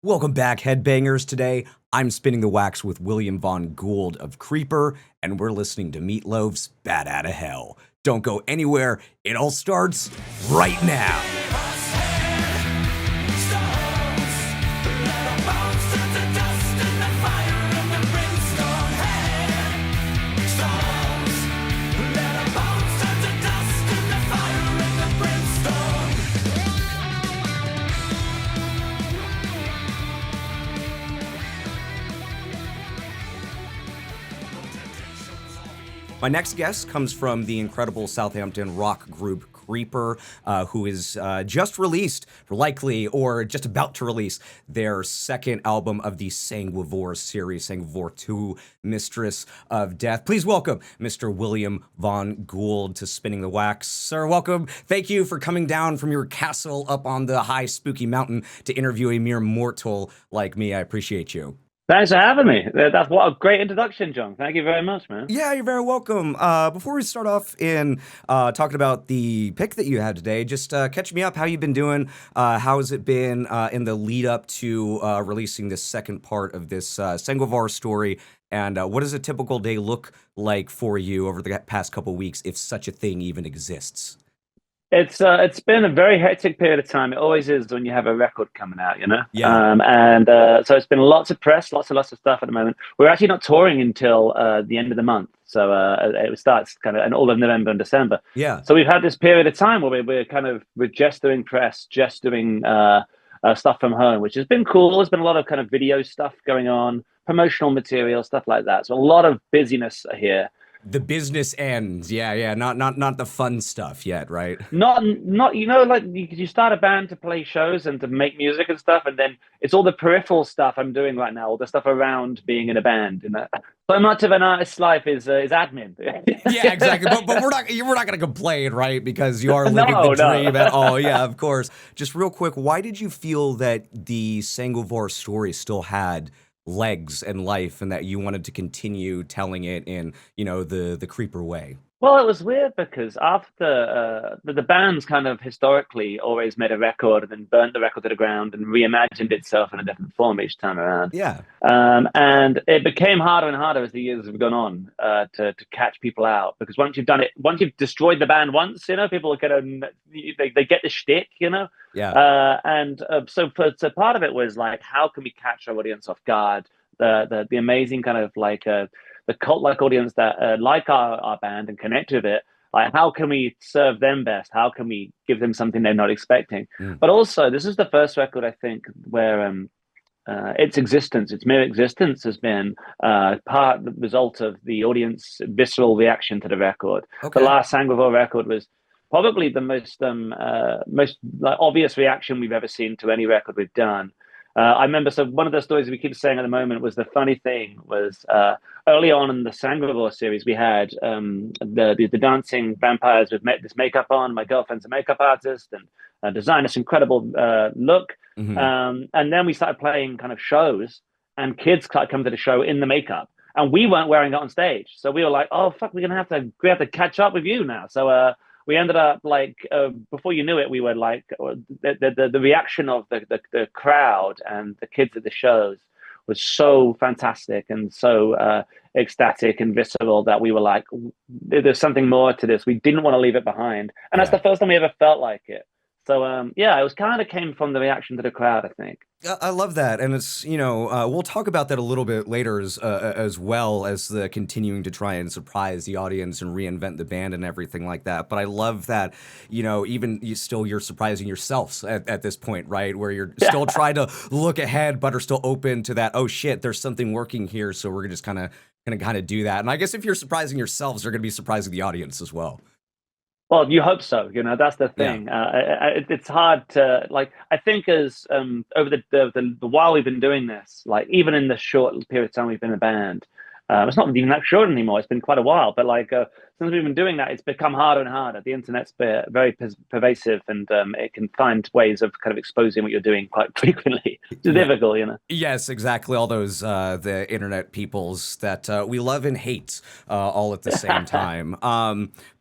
Welcome back, headbangers. Today, I'm spinning the wax with William von Ghould of CREPPER, and we're listening to Meat Loaf's Bat Outta Hell. Don't go anywhere. It all starts right now. My next guest comes from the incredible Southampton rock group CREPPER, who is just released, likely, or just about to release, their second album of the Sanguivore series, Sanguivore II, Mistress of Death. Please welcome Mr. William von Ghould to Spinning the Wax. Sir, welcome. Thank you for coming down from your castle up on the high spooky mountain to interview a mere mortal like me. I appreciate you. Thanks for having me. That's what a great introduction, John. Thank you very much, man. Yeah, you're very welcome. Before we start off in talking about the pick that you had today, just catch me up. How you been doing? How has it been in the lead up to releasing this second part of this Sanguivore story? And what does a typical day look like for you over the past couple weeks, if such a thing even exists? It's been a very hectic period of time. It always is when you have a record coming out, you know. Yeah. So it's been lots of press, lots of stuff at the moment. We're actually not touring until the end of the month, so it starts kind of in all of November and December. Yeah. So we've had this period of time where we're just doing press, just doing stuff from home, which has been cool. There's been a lot of kind of video stuff going on, promotional material, stuff like that. So a lot of busyness here. The business ends, yeah, not the fun stuff yet, right? Not like you start a band to play shows and to make music and stuff, and then it's all the peripheral stuff I'm doing right now, all the stuff around being in a band. And so much of an artist's life is admin. Yeah, exactly. But we're not going to complain, right? Because you are living the dream at all. Yeah, of course. Just real quick, why did you feel that the Sanguivore story still had legs and life, and that you wanted to continue telling it in, the CREPPER way? Well, it was weird because after the band's kind of historically always made a record and then burnt the record to the ground and reimagined itself in a different form each time around. Yeah. And it became harder and harder as the years have gone on to catch people out, because once you've done it, once you've destroyed the band once, people kind of they get the shtick, Yeah. So part of it was like, how can we catch our audience off guard? The amazing kind of like the cult-like audience that like our band and connect with it. Like, how can we serve them best? How can we give them something they're not expecting? But also, this is the first record, I think, where its existence, its mere existence, has been the result of the audience visceral reaction to the record. Okay. The last Sanguivore record was probably the most obvious reaction we've ever seen to any record we've done. I remember, so one of the stories we keep saying at the moment was, the funny thing was, early on in the Sanguivore series, we had the dancing vampires with this makeup on. My girlfriend's a makeup artist and designed this incredible look. Mm-hmm. And then we started playing kind of shows, and kids come to the show in the makeup, and we weren't wearing it on stage. So we were like, oh, fuck, we have to catch up with you now. So we ended up before you knew it, we were like, the reaction of the crowd and the kids at the shows was so fantastic and so ecstatic and visceral that we were like, there's something more to this. We didn't want to leave it behind. And that's the first time we ever felt like it. So, it was kind of came from the reaction to the crowd, I think. I love that, and it's we'll talk about that a little bit later as well as the continuing to try and surprise the audience and reinvent the band and everything like that. But I love that even you're surprising yourselves at this point, right? Where you're still trying to look ahead, but are still open to that. Oh shit, there's something working here, so we're just kind of do that. And I guess if you're surprising yourselves, you're going to be surprising the audience as well. Well, you hope so. That's the thing. Yeah. It's hard to I think as over the while we've been doing this, like even in the short period of time we've been a band, it's not even that short anymore. It's been quite a while. But since we've been doing that, it's become harder and harder. The internet's very pervasive, and it can find ways of kind of exposing what you're doing quite frequently. It's difficult, you know. Yes, exactly. All those the internet peoples that we love and hate all at the same time.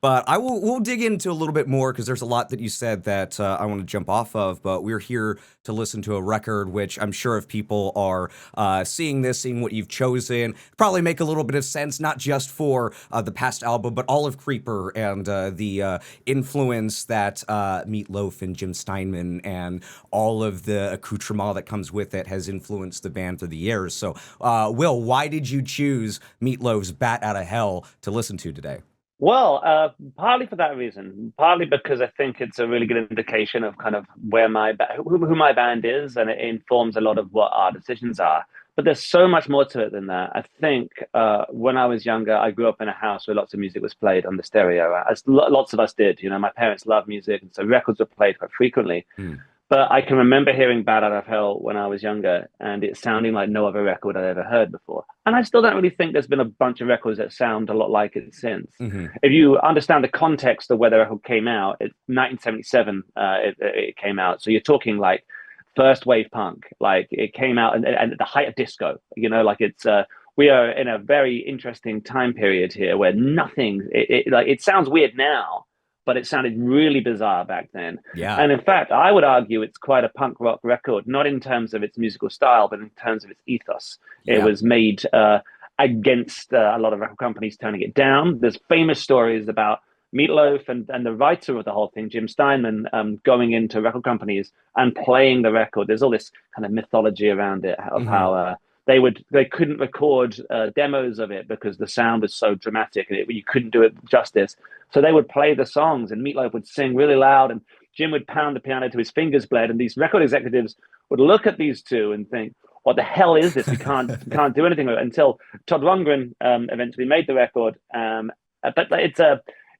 But we'll dig into a little bit more because there's a lot that you said that I want to jump off of. But we're here to listen to a record, which I'm sure if people are seeing what you've chosen, probably make a little bit of sense, not just for the past album, but all of Creeper and the influence that Meat Loaf and Jim Steinman and all of the accoutrement that comes with it has influenced the band through the years. So, Will, why did you choose Meat Loaf's Bat Out of Hell to listen to today? Well, partly for that reason, partly because I think it's a really good indication of kind of where who my band is, and it informs a lot of what our decisions are. But there's so much more to it than that. I think when I was younger, I grew up in a house where lots of music was played on the stereo, as lots of us did. You know, my parents loved music, and so records were played quite frequently. But I can remember hearing Bad Out of Hell when I was younger, and it sounding like no other record I'd ever heard before. And I still don't really think there's been a bunch of records that sound a lot like it since. If you understand the context of where the record came out, it's 1977 it came out. So you're talking like first wave punk, like it came out and at the height of disco, you know, like it's we are in a very interesting time period here where nothing, it sounds weird now, but it sounded really bizarre back then. Yeah. And in fact, I would argue it's quite a punk rock record, not in terms of its musical style, but in terms of its ethos. Yeah. It was made against a lot of record companies turning it down. There's famous stories about Meat Loaf and the writer of the whole thing, Jim Steinman, going into record companies and playing the record. There's all this kind of mythology around it of how they couldn't record demos of it because the sound was so dramatic and you couldn't do it justice. So they would play the songs, and Meat Loaf would sing really loud, and Jim would pound the piano till his fingers bled. And these record executives would look at these two and think, "What the hell is this? We can't do anything with it." Until Todd Rundgren eventually made the record. But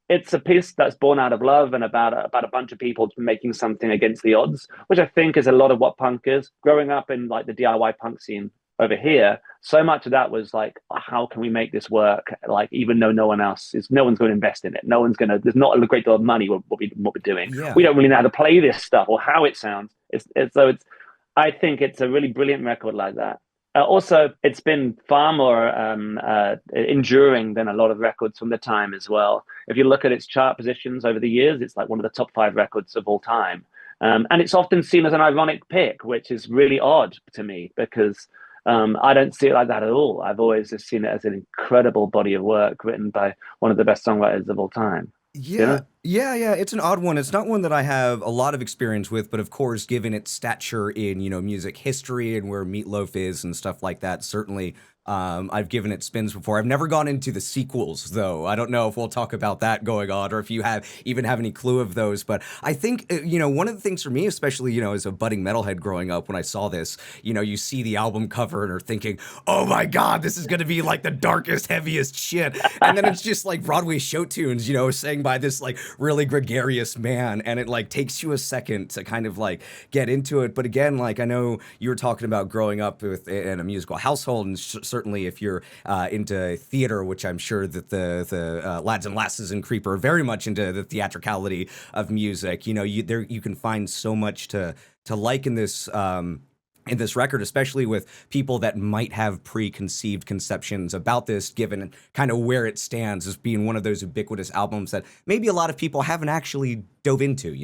it's a piece that's born out of love and about a bunch of people making something against the odds, which I think is a lot of what punk is. Growing up in like the DIY punk scene over here, so much of that was like, how can we make this work? Like, even though no one's going to invest in it. There's not a great deal of money what we're doing. Yeah. We don't really know how to play this stuff or how it sounds. I think it's a really brilliant record like that. Also, it's been far more enduring than a lot of records from the time as well. If you look at its chart positions over the years, it's like one of the top 5 records of all time. And it's often seen as an ironic pick, which is really odd to me because I don't see it like that at all. I've always just seen it as an incredible body of work written by one of the best songwriters of all time. Yeah. It's an odd one. It's not one that I have a lot of experience with, but of course, given its stature in, music history and where Meat Loaf is and stuff like that, certainly I've given it spins before. I've never gone into the sequels, though. I don't know if we'll talk about that going on or if you have any clue of those. But I think, one of the things for me, especially, as a budding metalhead growing up, when I saw this, you see the album cover and are thinking, oh my God, this is going to be like the darkest, heaviest shit. And then it's just like Broadway show tunes, sang by this like really gregarious man. And it like takes you a second to kind of like get into it. But again, like I know you were talking about growing up in a musical household, and certainly if you're into theater, which I'm sure that the lads and lasses in Creeper are very much into the theatricality of music. You can find so much to like in this record, especially with people that might have preconceived conceptions about this, given kind of where it stands as being one of those ubiquitous albums that maybe a lot of people haven't actually dove into.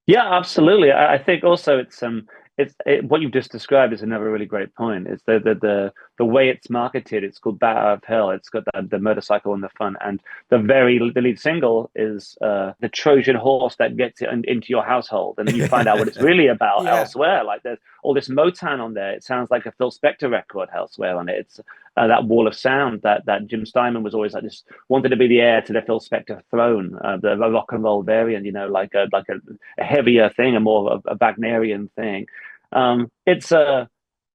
Yeah, absolutely. I think also it's what you've just described is another really great point. It's the way it's marketed. It's called Bat Out of Hell. It's got the motorcycle in the front, and the lead single is the Trojan horse that gets it into your household, and then you find out what it's really about elsewhere. Like there's all this Motown on there. It sounds like a Phil Spector record elsewhere on it. It's that wall of sound that Jim Steinman was always like, just wanted to be the heir to the Phil Spector throne, the rock and roll variant, like a heavier thing, a more of a Wagnerian thing.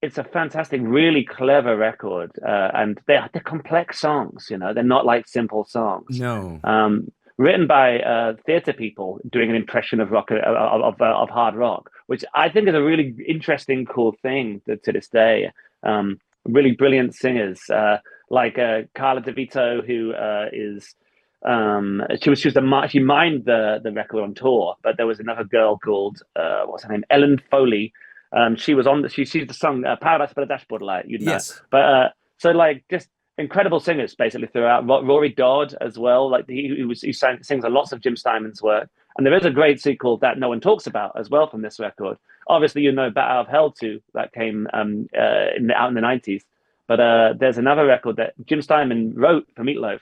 It's a fantastic, really clever record, and they're complex songs. They're not like simple songs. No. Written by theater people doing an impression of rock of hard rock, which I think is a really interesting, cool thing to this day. Really brilliant singers like Carla DeVito, who is She mined the record on tour, but there was another girl called what's her name, Ellen Foley. She was on she's the song Paradise by the Dashboard Light, you'd know. Yes. But so like just incredible singers basically throughout. Rory Dodd as well, like he sings lots of Jim Steinman's work. And there is a great sequel that no one talks about as well from this record. Obviously, you know, Bat Out of Hell 2 that came out in the 90s. But there's another record that Jim Steinman wrote for Meat Loaf,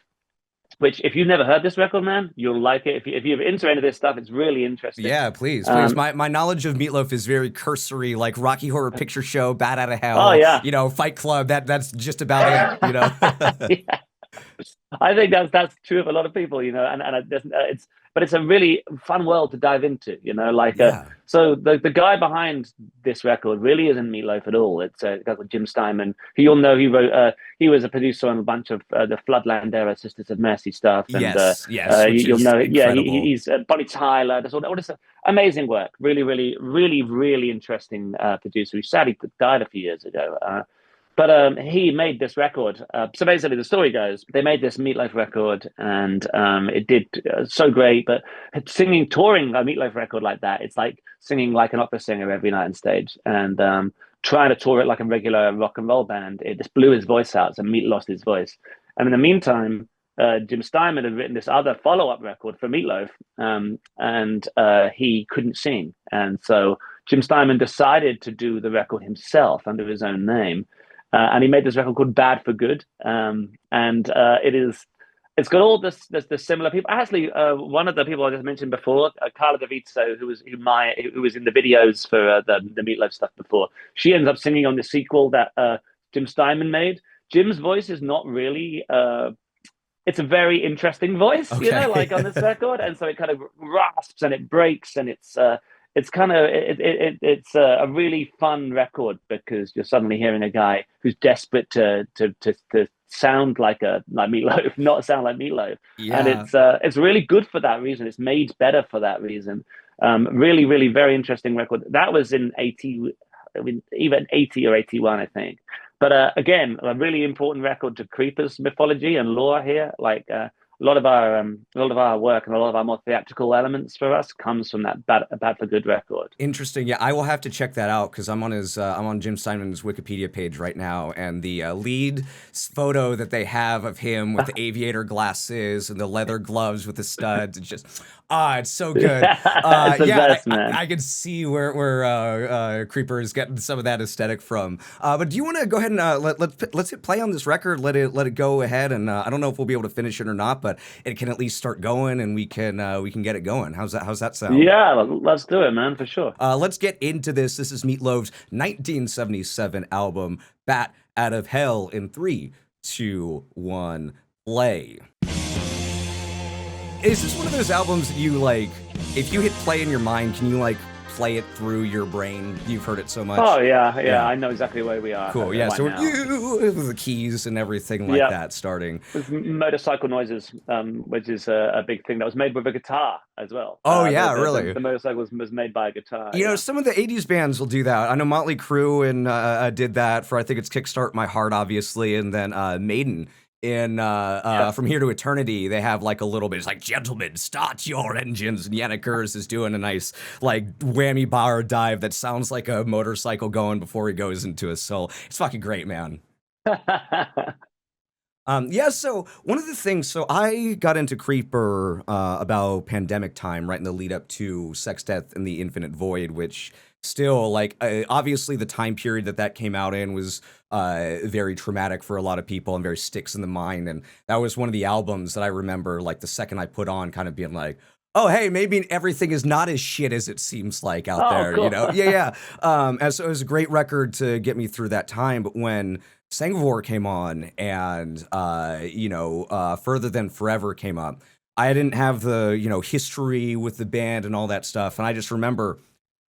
which if you've never heard this record, man, you'll like it. If you're into any of this stuff, it's really interesting. Yeah, please. My knowledge of Meat Loaf is very cursory, like Rocky Horror Picture Show, Bat Out of Hell, Oh yeah, you know, Fight Club. That's just about it, you know. yeah. I think that's true of a lot of people, you know, and it's a really fun world to dive into, you know, like Yeah. so the guy behind this record really isn't Meat Loaf at all. It's a guy called Jim Steinman, who you'll know he was a producer on a bunch of the Floodland era Sisters of Mercy stuff, and Yes, you'll know, yeah, incredible. he's Bonnie Tyler, does all this amazing work, really interesting producer who sadly died a few years ago. But he made this record. So basically, the story goes, they made this Meat Loaf record, and it did so great. But touring a Meat Loaf record like that, it's like singing like an opera singer every night on stage. And trying to tour it like a regular rock and roll band, it just blew his voice out. So Meat lost his voice. And in the meantime, Jim Steinman had written this other follow-up record for Meat Loaf, and he couldn't sing. And so Jim Steinman decided to do the record himself under his own name. And he made this record called "Bad for Good," and it's got all the similar people. Actually, one of the people I just mentioned before, Carla DeVito, who was in the videos for the Meat Loaf stuff before, she ends up singing on the sequel that Jim Steinman made. Jim's voice is not really. It's a very interesting voice, Okay. you know, like on this record, and so it kind of rasps and it breaks, and it's kind of it's a really fun record because you're suddenly hearing a guy who's desperate to sound like Meat Loaf, not sound like Meat Loaf. Yeah. And it's really good for that reason. It's made better for that reason. Really very interesting record. That was in even 80 or 81, I think. But again, a really important record to Creepers mythology and lore here. Like a lot of our work and a lot of our more theatrical elements for us comes from that Bad for Good record. Interesting. Yeah, I will have to check that out because I'm on Jim Steinman's Wikipedia page right now, and the lead photo that they have of him with the aviator glasses and the leather gloves with the studs, it's just it's so good. It's the best, man. I can see where Creeper is getting some of that aesthetic from. But do you want to go ahead and let's hit play on this record? Let it go ahead, and I don't know if we'll be able to finish it or not, but it can at least start going, and we can get it going. How's that sound? Yeah, let's do it, man, for sure. Let's get into this. This is Meat Loaf's 1977 album, Bat Out of Hell, in 3, 2, 1, play. Is this one of those albums that you, like, if you hit play in your mind, can you, like, play it through your brain? You've heard it so much. Oh, yeah. I know exactly where we are. Cool, yeah. Right So now. with the keys and everything like that starting. With motorcycle noises, which is a big thing that was made with a guitar as well. Oh, yeah, really? The motorcycle was made by a guitar. You know, some of the 80s bands will do that. I know Motley Crue and did that for, I think it's Kickstart My Heart, obviously, and then Maiden. In From Here to Eternity, they have like a little bit. It's like, gentlemen, start your engines, and Yannick Gers is doing a nice like whammy bar dive that sounds like a motorcycle going before he goes into a soul. It's fucking great, man. So one of the things, so I got into Creeper about pandemic time, right in the lead up to Sex, Death, and the Infinite Void, which still, like, obviously the time period that came out in was very traumatic for a lot of people and very sticks in the mind. And that was one of the albums that I remember, like, the second I put on, kind of being like, oh, hey, maybe everything is not as shit as it seems like out there, cool. you know? Yeah. And so it was a great record to get me through that time. But when Sanguivore came on and, Further Than Forever came up, I didn't have the, history with the band and all that stuff. And I just remember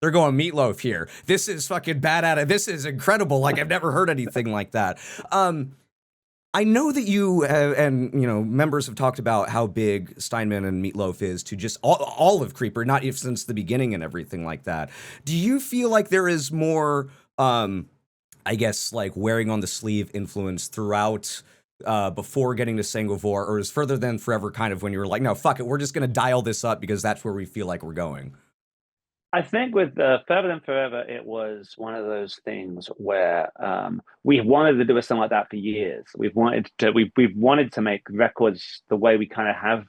they're going Meat Loaf here. This is fucking this is incredible. Like, I've never heard anything like that. I know that you and members have talked about how big Steinman and Meat Loaf is to just all of Creeper, not even since the beginning and everything like that. Do you feel like there is more, I guess, like wearing on the sleeve influence throughout before getting to Sanguivore, or is Further Than Forever kind of when you were like, no, fuck it, we're just going to dial this up because that's where we feel like we're going? I think with Further Than Forever, it was one of those things where we wanted to do a song like that for years. We've wanted to make records the way we kind of have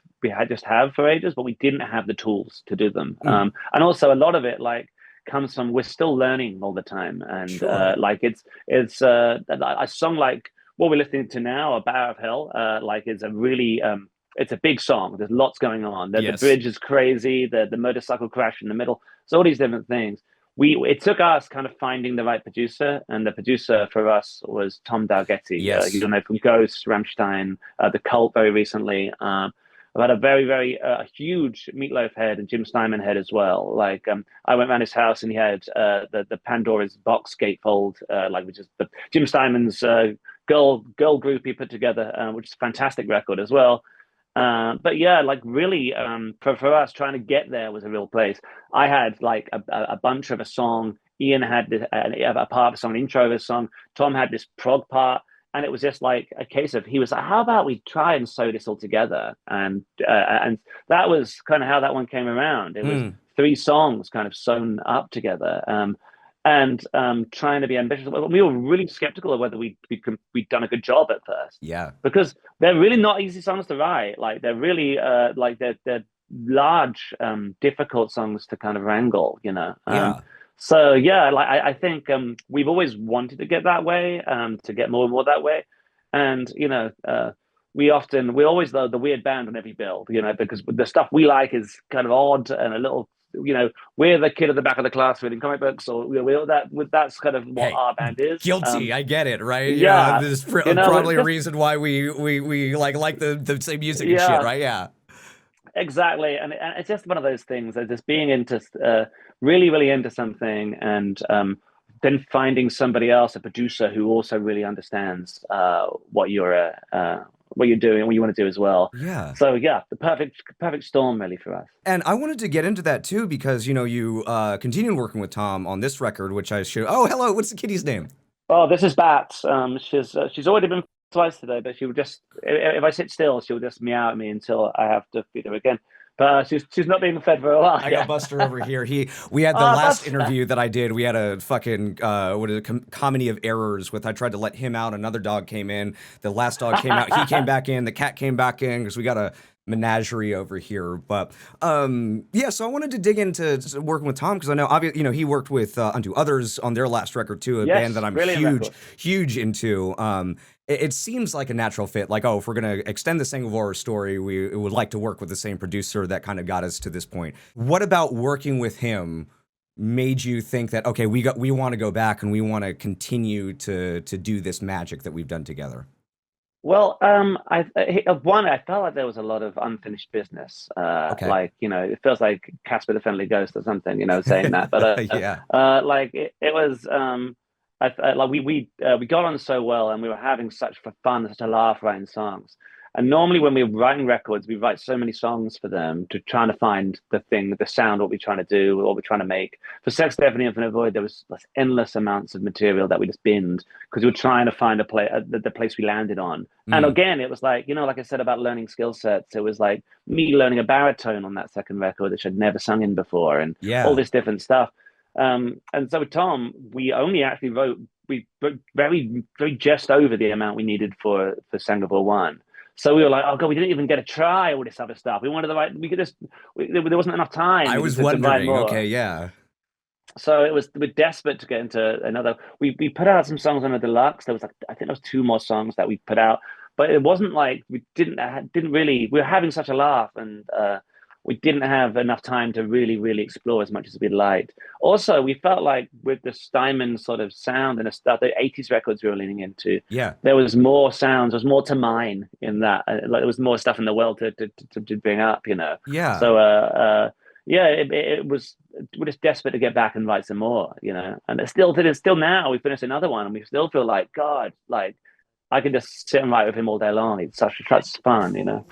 for ages, but we didn't have the tools to do them. And also a lot of it like comes from we're still learning all the time, and Sure. like it's a song like what we're listening to now, A Bow of Hell, like is a really it's a big song. There's lots going on. The Yes. bridge is crazy. The motorcycle crash in the middle. So all these different things. It took us kind of finding the right producer, and the producer for us was Tom Dalgetty. Yes. You know, from Ghost, Rammstein, The Cult very recently. I've had a very, very huge Meat Loaf head and Jim Steinman head as well. Like I went around his house and he had the Pandora's Box gatefold, like which is the Jim Steinman's girl group he put together, which is a fantastic record as well. But yeah, like really, for us trying to get there was a real place. I had like a bunch of a song. Ian had a part of a song, an intro of a song. Tom had this prog part, and it was just like a case of he was like, "How about we try and sew this all together?" And that was kind of how that one came around. It was three songs kind of sewn up together. And trying to be ambitious. We were really skeptical of whether we'd done a good job at first. Yeah. Because they're really not easy songs to write. Like they're really like they're large, difficult songs to kind of wrangle, you know. Yeah. So yeah, like I think we've always wanted to get that way, to get more and more that way. And you know, we're always the weird band on every build, you know, because the stuff we like is kind of odd and a little, you know, we're the kid at the back of the class reading comic books, or that's kind of what our band is. Guilty, I get it, right? Yeah, there's you know, probably a reason why we like the same music and shit, right? Yeah, exactly. And it's just one of those things, just being into really, really into something, and then finding somebody else, a producer who also really understands what you're doing and what you want to do as well. Yeah. So yeah, the perfect storm really for us. And I wanted to get into that too because you know you continued working with Tom on this record, which I should. Oh, hello. What's the kitty's name? Oh, this is Bats. She's already been twice today, but she will just if I sit still, she'll just meow at me until I have to feed her again. But she's not being fed for a while. I got Buster over here. We had the last interview that I did. We had a fucking comedy of errors with. I tried to let him out. Another dog came in. The last dog came out. He came back in. The cat came back in because we got a menagerie over here. But yeah, so I wanted to dig into working with Tom because I know obviously you know he worked with Unto Others on their last record too, a band that I'm huge into. It seems like a natural fit. Like, oh, if we're going to extend the Sanguivore story, we would like to work with the same producer that kind of got us to this point. What about working with him made you think that, okay, we want to go back and we want to continue to do this magic that we've done together? Well, I felt like there was a lot of unfinished business. Like, you know, it feels like Casper the Friendly Ghost or something, you know, saying that. But yeah. like it was like we got on so well, and we were having such fun, such a laugh writing songs. And normally when we're writing records, we write so many songs for them to try to find the sound, what we're trying to do, what we're trying to make. For Sex, Death, and Infinite Void, there was endless amounts of material that we just binned because we were trying to find the place we landed on. And again, it was like, you know, like I said about learning skill sets, it was like me learning a baritone on that second record, which I'd never sung in before, and all this different stuff. And so with Tom, we wrote very, very just over the amount we needed for Sanguivore I. So we were like, oh god, we didn't even get to try all this other stuff. We wanted to write. There wasn't enough time. I was wondering. Okay, yeah. So we're desperate to get into another. We put out some songs on a deluxe. There was like I think there was 2 more songs that we put out, but it wasn't like we didn't really. We were having such a laugh, and we didn't have enough time to really, really explore as much as we'd liked. Also, we felt like with the Steinman sort of sound and the 80s records we were leaning into, there was more sounds, there was more to mine in that. Like there was more stuff in the world to bring up, you know? Yeah. So, it was, we're just desperate to get back and write some more, you know? And it's still now, we finished another one and we still feel like, God, like, I can just sit and write with him all day long. It's such fun, you know?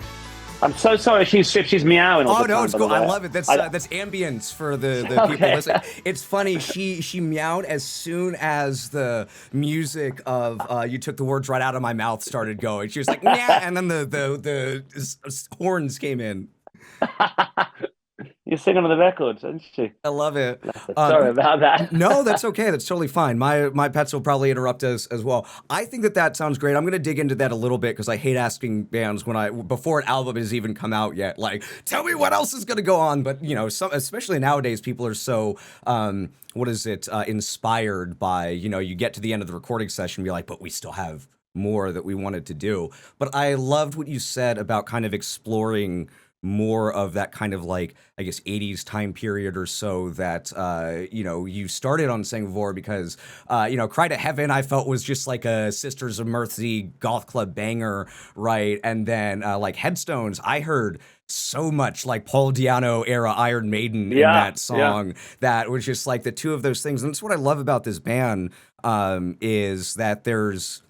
I'm so sorry if she's meowing all Oh the no, time, it's by the cool. I way. love it. I, That's ambience for the people okay. listening. It's funny. She meowed as soon as the music of "You Took the Words Right Out of My Mouth" started going. She was like, "Yeah," and then the horns came in. You're singing on the record, isn't she? I love it. Bless her. Sorry about No, that. that's okay. That's totally fine. My pets will probably interrupt us as well. I think that sounds great. I'm going to dig into that a little bit because I hate asking bands before an album has even come out yet. Like, tell me what else is going to go on. But especially nowadays, people are so what is it? Inspired by you get to the end of the recording session, and be like, but we still have more that we wanted to do. But I loved what you said about kind of exploring more of that kind of like I guess 80s time period or so that you started on Sanguivore because Cry to Heaven I felt was just like a Sisters of Mercy goth club banger, right? And then like Headstones, I heard so much like Paul Di'Anno era Iron Maiden in Yeah, that yeah. song that was just like the two of those things. And that's what I love about this band, is that there's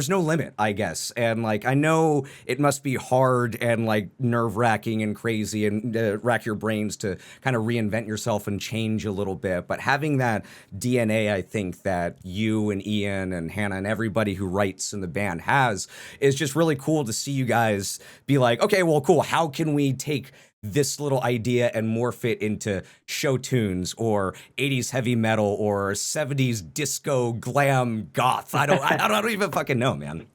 no limit, I guess. And like, I know it must be hard and like nerve wracking and crazy and rack your brains to kind of reinvent yourself and change a little bit. But having that DNA, I think that you and Ian and Hannah and everybody who writes in the band has is just really cool to see you guys be like, okay, well, cool. How can we take this little idea and morph it into show tunes or 80s heavy metal or 70s disco glam goth? I don't even fucking know, man.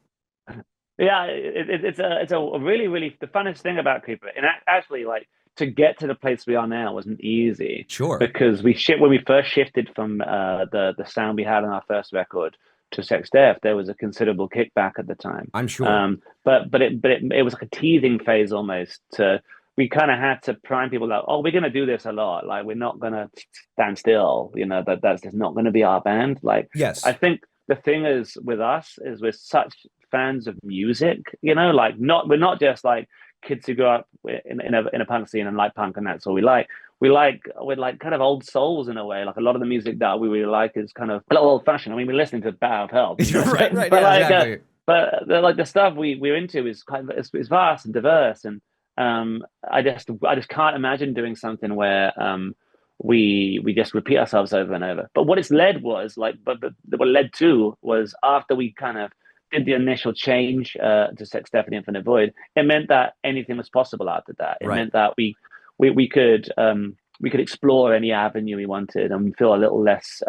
Yeah, it's a really really the funnest thing about Creeper, and actually like to get to the place we are now wasn't easy Sure. because when we first shifted from the sound we had on our first record to Sex Death, there was a considerable kickback at the time. I'm sure. But it was like a teething phase almost. We kind of had to prime people like, oh, we're gonna do this a lot. Like we're not gonna stand still. That's just not gonna be our band. Like I Yes. think the thing is with us is we're such fans of music, like we're not just like kids who grew up in a punk scene and like punk and that's all we like. We're like kind of old souls in a way. Like a lot of the music that we really like is kind of a little old fashioned. I mean, we're listening to Bow of Hell, Right, right, but yeah, like, exactly. like the stuff we're into is kind of it's vast and diverse, and I just can't imagine doing something where we just repeat ourselves over and over. But what it's led was like, but what led to was after we kind of did the initial change to Sex, Stephanie, Infinite Void, it meant that anything was possible after that. It Right. meant that we could explore any avenue we wanted and feel a little less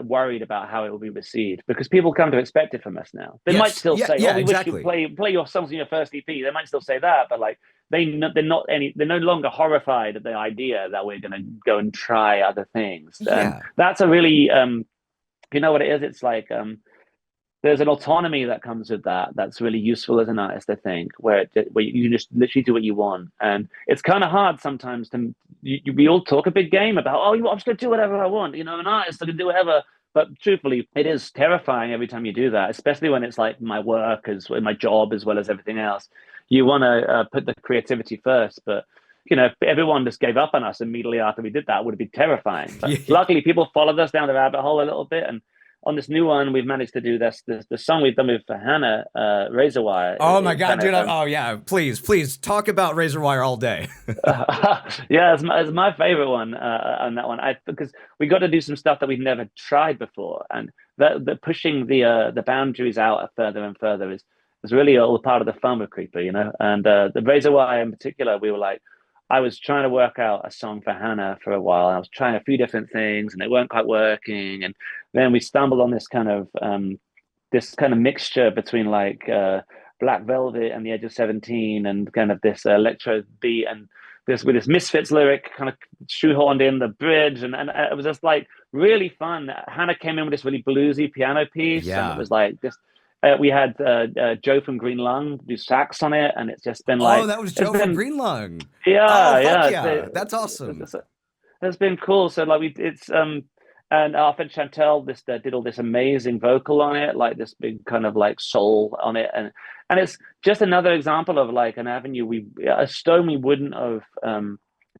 worried about how it will be received because people come to expect it from us now. They might Yes. still Yeah, say, "Oh, yeah, we wish you'd exactly. play your songs in your first EP." They might still say that, but like they're no longer horrified at the idea that we're going to go and try other things. And Yeah. that's a really you know what it is? It's like there's an autonomy that comes with that that's really useful as an artist, I think, where you just literally do what you want. And it's kind of hard sometimes we all talk a big game about, oh, I'm just going to do whatever I want, an artist I can do whatever. But truthfully, it is terrifying every time you do that, especially when it's like my work my job as well as everything else. You want to put the creativity first, but if everyone just gave up on us immediately after we did that, it would be terrifying. But Yeah. luckily, people followed us down the rabbit hole a little bit, and on this new one, we've managed to do this. The song we've done with Hannah, Razor Wire, Oh my is God, kind dude. of Oh yeah. Please talk about Razor Wire all day. yeah, it's my favorite one on that one. Because we got to do some stuff that we've never tried before, and that pushing the boundaries out further and further is really all part of the fun with Creeper. And the Razor Wire in particular, we were like, I was trying to work out a song for Hannah for a while. I was trying a few different things, and they weren't quite working. And then we stumbled on this kind of mixture between like Black Velvet and the Edge of 17 and kind of this electro beat and this Misfits lyric kind of shoehorned in the bridge and it was just like really fun. Hannah came in with this really bluesy piano piece and it Yeah. was like just we had Joe from Green Lung do sax on it and it's just been Oh, like that was it's Joe from been Greenlung. Oh, yeah fuck yeah yeah. That's awesome. it's been cool. So like it's and our friend Chantel did all this amazing vocal on it, like this big kind of like soul on it, and it's just another example of like an avenue a stone we wouldn't have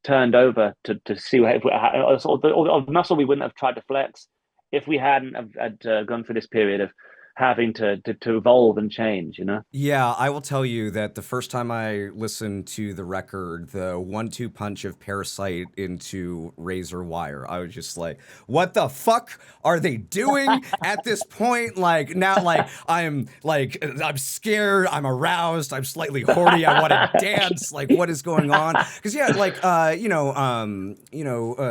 turned over to see or the muscle we wouldn't have tried to flex if we hadn't have had gone through this period of having to evolve and change, you know? Yeah, I will tell you that the first time I listened to the record, the 1-2 punch of Parasite into Razor Wire, I was just like, what the fuck are they doing at this point? Like now, I'm scared, I'm aroused, I'm slightly horny, I want to dance. Like, what is going on? Because yeah,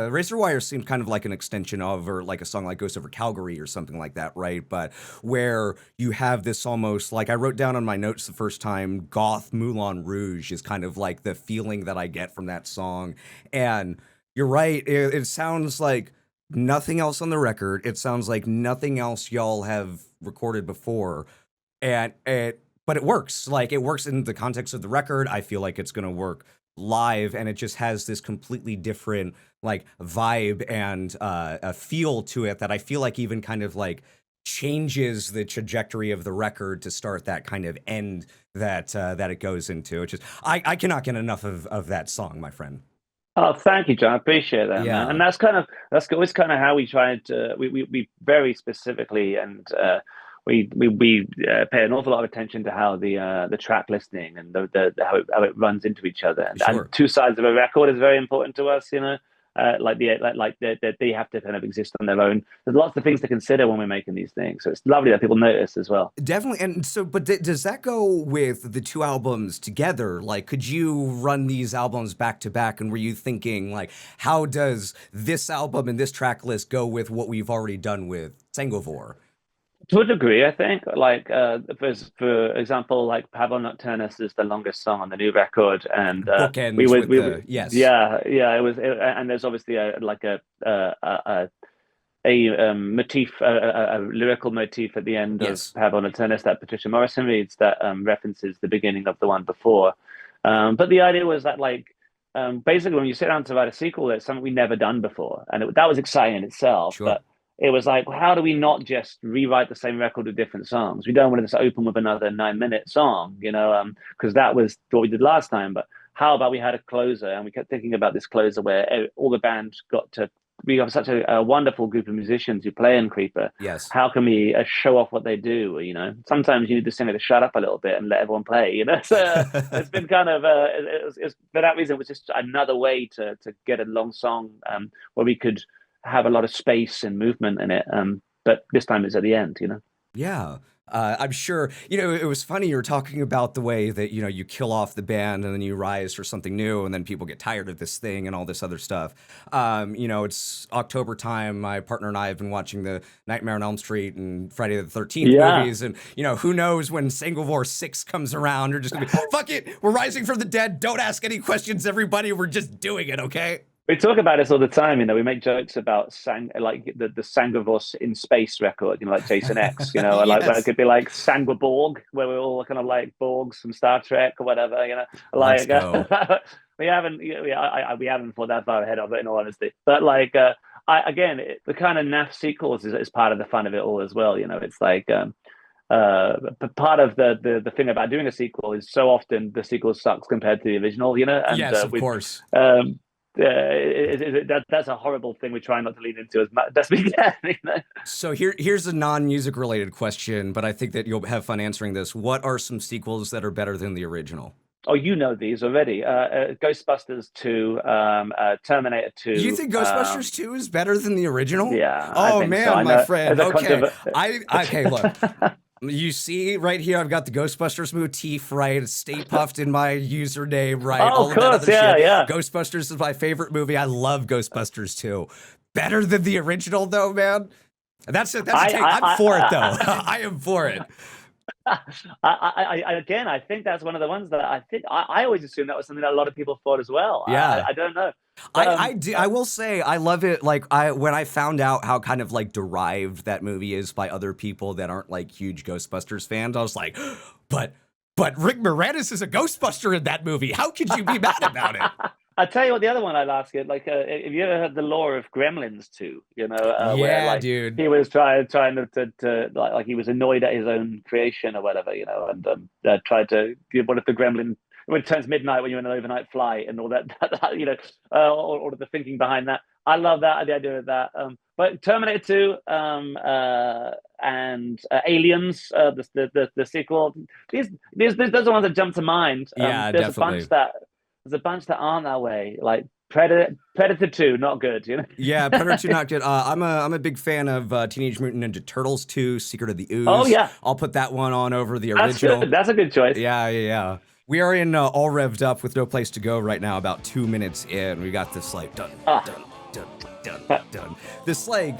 Razor Wire seemed kind of like an extension of, or like a song like Ghost Over Calgary or something like that, right? But where you have this almost, like I wrote down on my notes the first time, goth Moulin Rouge is kind of like the feeling that I get from that song. And you're right, it sounds like nothing else on the record. It sounds like nothing else y'all have recorded before. But it works. Like, it works in the context of the record. I feel like it's going to work live, and it just has this completely different like vibe and a feel to it that I feel like even kind of like changes the trajectory of the record to start that kind of end that it goes into. Which is, I cannot get enough of that song, my friend. Oh, thank you, John. I appreciate that, man. And Yeah, that's always kind of how we try to we very specifically, and we pay an awful lot of attention to how the track listing and the how it runs into each other. And sure. two sides of a record is very important to us, you know. They have to kind of exist on their own. There's lots of things to consider when we're making these things, so it's lovely that people notice as well. Definitely. And so, but does that go with the two albums together? Like, could you run these albums back to back? And were you thinking, like, how does this album and this track list go with what we've already done with Sanguivore? To a degree, I think. Like, for example, like Pavon Nocturnus is the longest song on the new record, and Bookends with the, yes. yeah, and there's obviously a motif, a lyrical motif at the end of Yes. Pavon Nocturnus that Patricia Morrison reads that references the beginning of the one before. But the idea was that, like, basically, when you sit down to write a sequel, it's something we never done before, and that was exciting in itself. Sure. But it was like, how do we not just rewrite the same record with different songs? We don't want to just open with another 9-minute song, you know, because that was what we did last time. But how about we had a closer, and we kept thinking about this closer where all the band got to. We have such a wonderful group of musicians who play in Creeper. Yes. How can we show off what they do? You know, sometimes you need the singer to shut up a little bit and let everyone play. You know, so it's been kind of it's for that reason. It was just another way to get a long song where we could have a lot of space and movement in it. But this time it's at the end, you know? Yeah. I'm sure, it was funny you were talking about the way that, you kill off the band and then you rise for something new and then people get tired of this thing and all this other stuff. It's October time. My partner and I have been watching the Nightmare on Elm Street and Friday the 13th movies. And, who knows when Sanguivore 6 comes around, you're just going to be, fuck it, we're rising from the dead. Don't ask any questions, everybody. We're just doing it, okay? We talk about this all the time, we make jokes about the Sanguivore in space record, like Jason X, Yes. like where it could be like Sanguiborg, where we're all kind of like Borgs from Star Trek or whatever, Let's like go. we haven't thought that far ahead of it, in all honesty. But like, the kind of naff sequels is part of the fun of it all as well. It's like part of the thing about doing a sequel is so often the sequel sucks compared to the original, and yes, of course. That's a horrible thing we try not to lean into as much as we can. So here's a non-music related question, but I think that you'll have fun answering this. What are some sequels that are better than the original? Oh, you know these already. Ghostbusters 2, Terminator 2. You think Ghostbusters 2 is better than the original? Yeah. Oh man, so. my friend. Okay. Okay, Look. You see right here, I've got the Ghostbusters motif, right? Stay Puffed in my username, right? Oh, of course, yeah. Ghostbusters is my favorite movie. I love Ghostbusters 2. Better than the original, though, man. That's a take. I'm for it, though. I am for it. I think that's one of the ones that I always assumed that was something that a lot of people thought as well. Yeah. I don't know. I will say I love it. Like when I found out how kind of like derived that movie is by other people that aren't like huge Ghostbusters fans, I was like, but Rick Moranis is a Ghostbuster in that movie. How could you be mad about it? I'll tell you what, the other one I'd ask you, like, have you ever heard the lore of Gremlins 2? Where, like, dude, he was trying to like he was annoyed at his own creation or whatever, and tried to give one of the Gremlin when it turns midnight when you're in an overnight flight and all that, all of the thinking behind that. I love that, the idea of that. But Terminator 2, and Aliens, the sequel. Those are the ones that jump to mind. Yeah, There's definitely. a bunch that aren't that way. Like Predator 2, not good. You know. Yeah, Predator 2 not good. I'm a big fan of Teenage Mutant Ninja Turtles 2, Secret of the Oh Ooze. yeah, I'll put that one on over the that's original. good. That's a good choice. Yeah, yeah, yeah. We are in All Revved Up with No Place to Go right now, about 2 minutes in. We got this like dun, Ah. dun, dun, dun, dun. This like,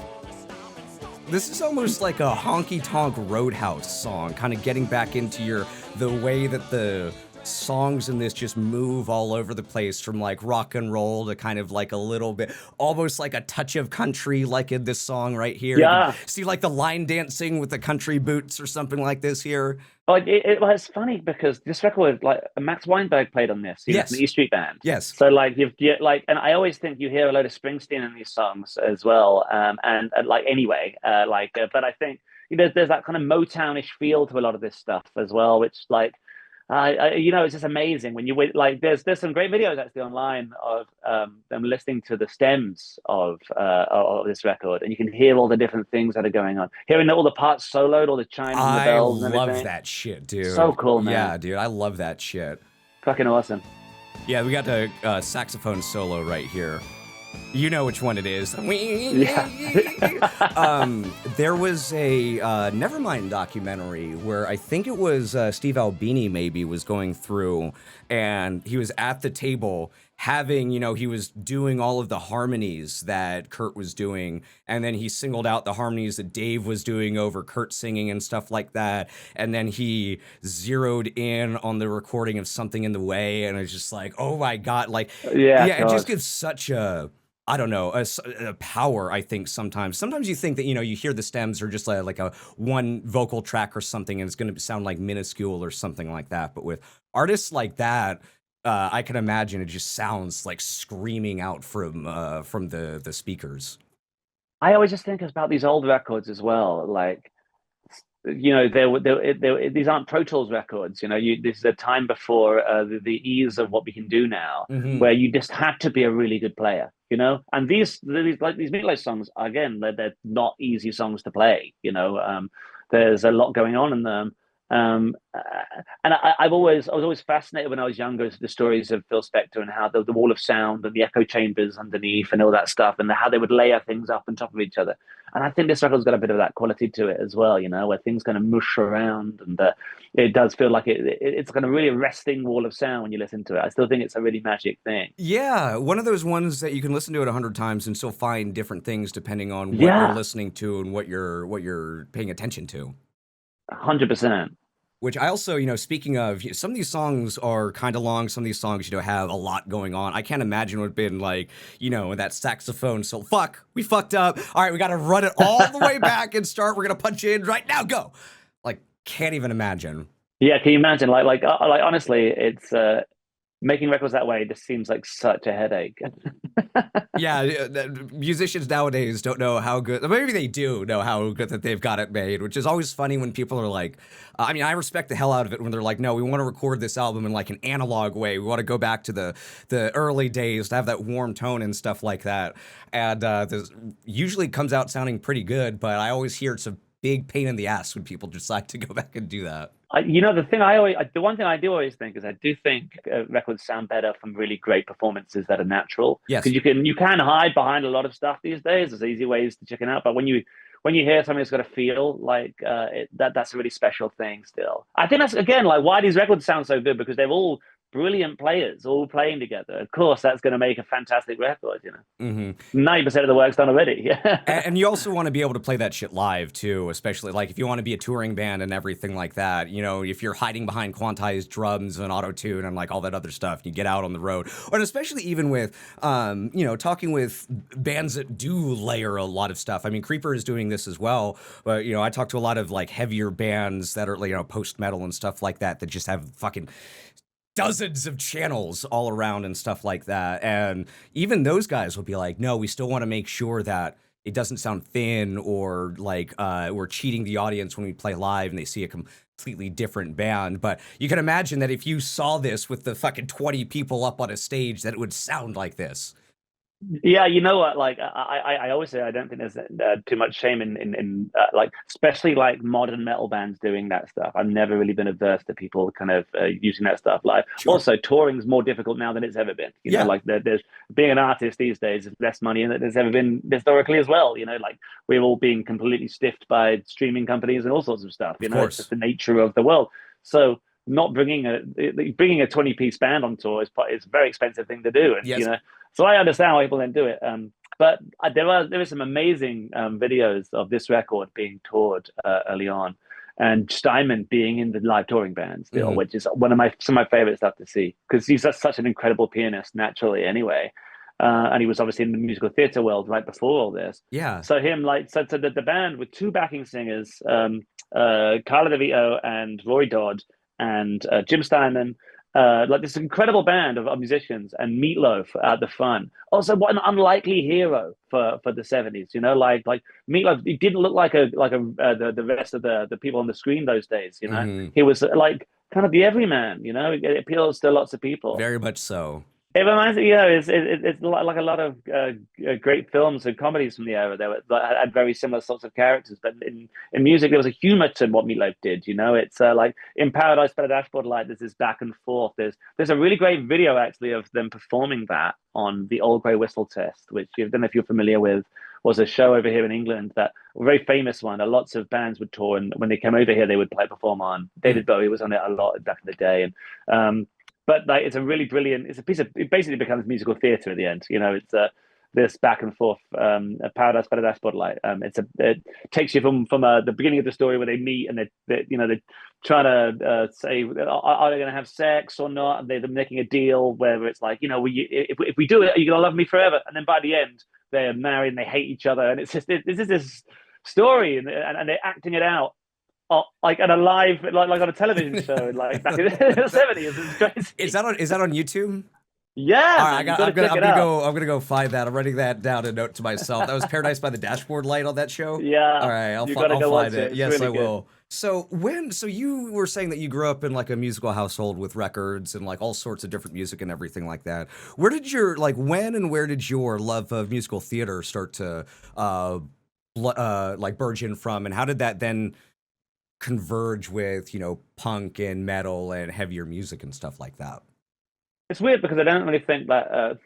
this is almost like a honky tonk Roadhouse song, kind of getting back into the way that the songs in this just move all over the place, from like rock and roll to kind of like a little bit, almost like a touch of country, like in this song right here. Yeah. You can see like the line dancing with the country boots or something like this here. Like well, it's funny because this record, like Max Weinberg played on this, Yes. from the E Street Band. Yes. So like like, and I always think you hear a load of Springsteen in these songs as well, and like anyway, but I think there's that kind of Motownish feel to a lot of this stuff as well, which like. It's just amazing when you like. There's some great videos actually online of them listening to the stems of this record, and you can hear all the different things that are going on. Hearing all the parts soloed, all the chimes and the bells. I and love everything. that shit, dude. So cool, man. Yeah, dude, I love that shit. Fucking awesome. Yeah, we got the saxophone solo right here. You know which one it is. Yeah. There was a Nevermind documentary where I think it was Steve Albini maybe was going through, and he was at the table having, he was doing all of the harmonies that Kurt was doing, and then he singled out the harmonies that Dave was doing over Kurt singing and stuff like that, and then he zeroed in on the recording of Something in the Way, and it's just like, oh my God, like, yeah, it just gives such a, I don't know, a power, I think, sometimes. Sometimes you think that, you hear the stems are just like a one vocal track or something, and it's going to sound like minuscule or something like that. But with artists like that, I can imagine it just sounds like screaming out from the speakers. I always just think about these old records as well. Like, these aren't Pro Tools records. This is a time before the ease of what we can do now, where you just had to be a really good player. And these Meat Loaf songs, again, they're not easy songs to play. There's a lot going on in them. And I was always fascinated when I was younger with the stories of Phil Spector and how the wall of sound and the echo chambers underneath and all that stuff, and how they would layer things up on top of each other. And I think this record's got a bit of that quality to it as well, where things kind of mush around, and it does feel like it's kind of really arresting wall of sound when you listen to it. I still think it's a really magic thing. Yeah, one of those ones that you can listen to it 100 times and still find different things depending on what you're listening to and what you're paying attention to. 100%. Which I also, speaking of, some of these songs are kind of long. Some of these songs, have a lot going on. I can't imagine what it'd been like, that saxophone. So we fucked up. All right, we got to run it all the way back and start. We're going to punch in right now. Go. Like, can't even imagine. Yeah, can you imagine? Like honestly, it's making records that way just seems like such a headache. Yeah, musicians nowadays don't know how good, maybe they do know how good that they've got it made, which is always funny when people are like, I respect the hell out of it when they're like, no, we want to record this album in like an analog way. We want to go back to the early days to have that warm tone and stuff like that. And this usually comes out sounding pretty good, but I always hear it's a big pain in the ass when people decide to go back and do that. The one thing I do always think is I do think records sound better from really great performances that are natural. Yes. Because you can hide behind a lot of stuff these days. There's easy ways to chicken out, but when you hear something that's got to feel like that's a really special thing. Still, I think that's again like why these records sound so good, because they're all brilliant players all playing together. Of course, that's going to make a fantastic record. 90% of the work's done already. And you also want to be able to play that shit live too, especially like if you want to be a touring band and everything like that. If you're hiding behind quantized drums and auto-tune and like all that other stuff, you get out on the road. And especially even with talking with bands that do layer a lot of stuff. I mean, CREPPER is doing this as well, but I talk to a lot of like heavier bands that are post metal and stuff like that just have fucking dozens of channels all around and stuff like that. And even those guys will be like, no, we still want to make sure that it doesn't sound thin or like we're cheating the audience when we play live and they see a completely different band. But you can imagine that if you saw this with the fucking 20 people up on a stage, that it would sound like this. Yeah, you know what? Like I always say, I don't think there's too much shame in like especially like modern metal bands doing that stuff. I've never really been averse to people kind of using that stuff. Like Sure. also touring's more difficult now than it's ever been. You know, Yeah, like there's being an artist these days is less money than there's ever been historically as well. You know, like we're all being completely stiffed by streaming companies and all sorts of stuff. of You know, it's just course. the nature of the world. So not bringing a 20-piece band on tour is a very expensive thing to do, and you Yes. know. So I understand why people don't do it. But there were some amazing videos of this record being toured early on, and Steinman being in the live touring band still, Hmm. which is some of my favorite stuff to see because he's just such an incredible pianist naturally anyway, and he was obviously in the musical theater world right before all this. Yeah. So him like so the band with two backing singers, Carla DeVito and Roy Dodd and Jim Steinman, like this incredible band of musicians and Meat Loaf at the front. Also, what an unlikely hero for the '70s. You know, like Meat Loaf. He didn't look like the rest of the people on the screen those days. You know, Hmm. he was like kind of the everyman. You know, it appeals to lots of people. Very much so. It reminds me, you know, it's like a lot of great films and comedies from the era that had very similar sorts of characters. But in music, there was a humor to what Meatloaf did. You know, it's like in Paradise by the Dashboard Light. There's this back and forth. There's a really great video actually of them performing that on the Old Grey Whistle Test, which I don't know if you're familiar with. Was a show over here in England that a very famous one that lots of bands would tour, and when they came over here, they would play perform on. Mm. David Bowie was on it a lot back in the day, and but like it's a really brilliant. It's a piece of. It basically becomes musical theatre at the end. You know, it's this back and forth. A Paradise by the Dashboard Light. It takes you from the beginning of the story where they meet and they're trying to say are they going to have sex or not? And they're making a deal where it's like if we do it, are you going to love me forever? And then by the end, they're married and they hate each other, and it's just this is this story and they're acting it out like at a live like on a television show like back in the '70s. It's crazy. Is that on YouTube? Yeah, All right, man, you got to check it out. I'm gonna go find that. I'm writing that down and note to myself. That was Paradise by the Dashboard Light on that show. All Yeah, right, you got to I'll go find watch it. it. It's Yes, I really good. will. So you were saying that you grew up in like a musical household with records and like all sorts of different music and everything like that. Where did your like when and where did your love of musical theater start to like burgeon from, and how did that then converge with punk and metal and heavier music and stuff like that? It's weird because I don't really think that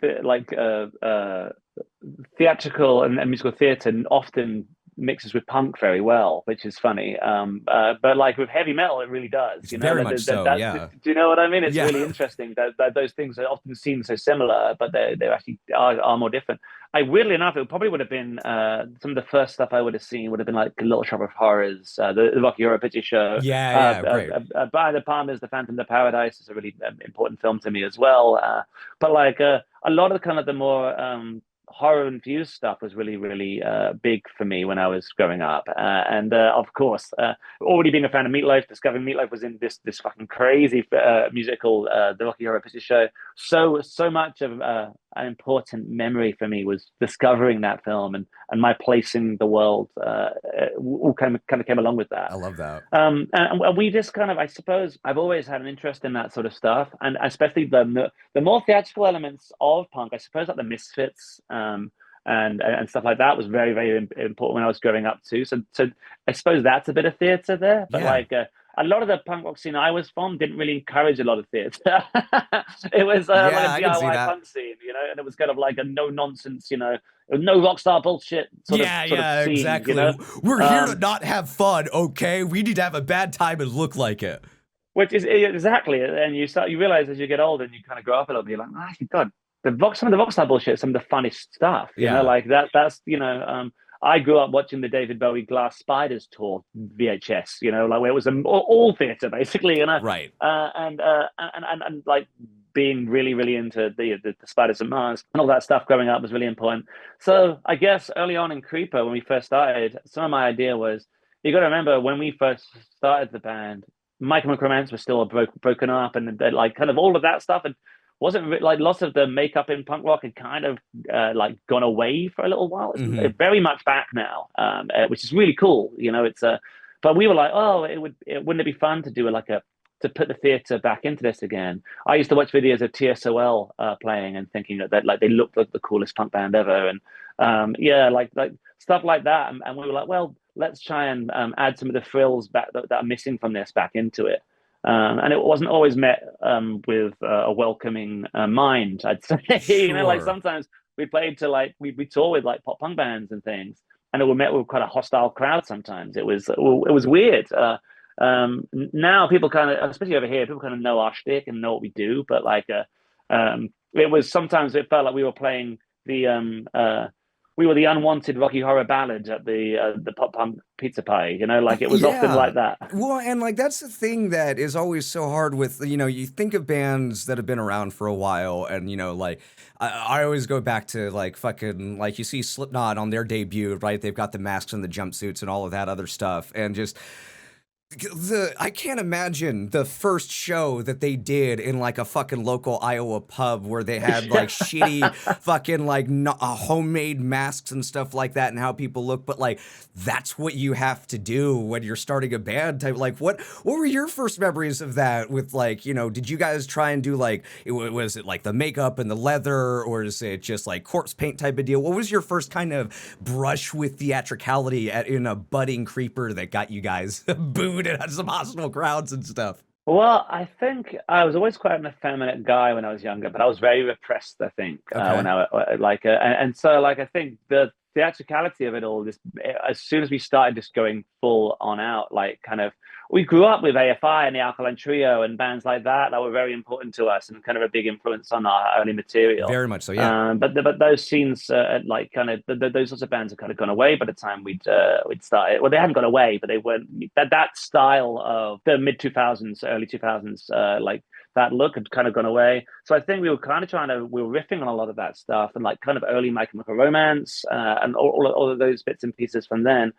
theatrical and musical theatre often mixes with punk very well, which is funny. But like with heavy metal, it really does. It's You know, very much so, do yeah. you know what I mean? It's Yeah. really interesting that those things are often seen so similar, but they actually are more different. I weirdly enough, it probably would have been some of the first stuff I would have seen would have been like Little Shop of Horrors, the Rocky Horror Picture Show. Yeah, yeah, great. By the Palmers, The Phantom of the Paradise is a really important film to me as well. But like a lot of kind of the more horror infused stuff was really really big for me when I was growing up, and of course, already being a fan of Meat Loaf, discovering Meat Loaf was in this fucking crazy musical, The Rocky Horror Picture Show. So much of an important memory for me was discovering that film and my place in the world. All kind of came along with that. I love that. And we just kind of, I suppose, I've always had an interest in that sort of stuff, and especially the more theatrical elements of punk. I suppose like the Misfits, and stuff like that was very very important when I was growing up too. So I suppose that's a bit of theatre there, but Yeah. like. A lot of the punk rock scene I was from didn't really encourage a lot of theatre. It was Yeah, like a I can see DIY that. punk scene, you know, and it was kind of like a no nonsense, you know, no rock star bullshit Yeah, sort of yeah, scene, you exactly. know. We're here to Um, not have fun, okay? We need to have a bad time and look like it. which is exactly, and you realize as you get older and you kind of grow up a little bit, you're like, oh, God, some of the rockstar bullshit is some of the funniest stuff, you know, Yeah. like that's I grew up watching the David Bowie Glass Spiders tour VHS, you know, like where it was all theater basically, you know, Right. and like being really really into the Spiders of Mars and all that stuff growing up was really important. So I guess early on in Creeper when we first started, some of my idea was you got to remember when we first started the band, Michael McCromance was still broken up, and like kind of all of that stuff, and wasn't like lots of the makeup in punk rock had kind of like gone away for a little while. Hmm. It's very much back now, which is really cool. You know, but we were like, oh, wouldn't it be fun to do like to put the theater back into this again. I used to watch videos of TSOL playing and thinking that like they looked like the coolest punk band ever, and yeah, like stuff like that. And we were like, well, let's try and add some of the frills back that are missing from this back into it. And it wasn't always met with a welcoming mind, I'd say. You know, like Sure. sometimes we played to like we tour with like pop punk bands and things, and it were met with quite a hostile crowd. Sometimes it was weird. Now people kind of, especially over here, people kind of know our shtick and know what we do. But like, it was sometimes it felt like we were playing we were the unwanted Rocky Horror Ballad at the pop punk pizza pie. You know, like it was often Yeah. like that. Well, and like that's the thing that is always so hard with, you think of bands that have been around for a while, and like I always go back to like fucking like you see Slipknot on their debut, right? They've got the masks and the jumpsuits and all of that other stuff, and just I can't imagine the first show that they did in like a fucking local Iowa pub where they had like shitty fucking like homemade masks and stuff like that, and how people look. But like that's what you have to do when you're starting a band type. Like what were your first memories of that? With like did you guys try and do like was it like the makeup and the leather, or is it just like corpse paint type of deal? What was your first kind of brush with theatricality in a budding creeper that got you guys booed at some hostile crowds and stuff? Well, I think I was always quite an effeminate guy when I was younger, but I was very repressed, I think, Okay. when like, and so like I think the theatricality of it all, this as soon as we started just going full on out, like kind of, we grew up with AFI and the Alkaline Trio and bands like that were very important to us and kind of a big influence on our early material. Very much so, yeah. But those scenes, like kind of those sorts of bands have kind of gone away by the time we'd started. Well, they hadn't gone away, but they weren't that style of the mid 2000s, early 2000s, like that look had kind of gone away. So I think we were kind of we were riffing on a lot of that stuff and like kind of early My Chemical Romance and all of those bits and pieces from then.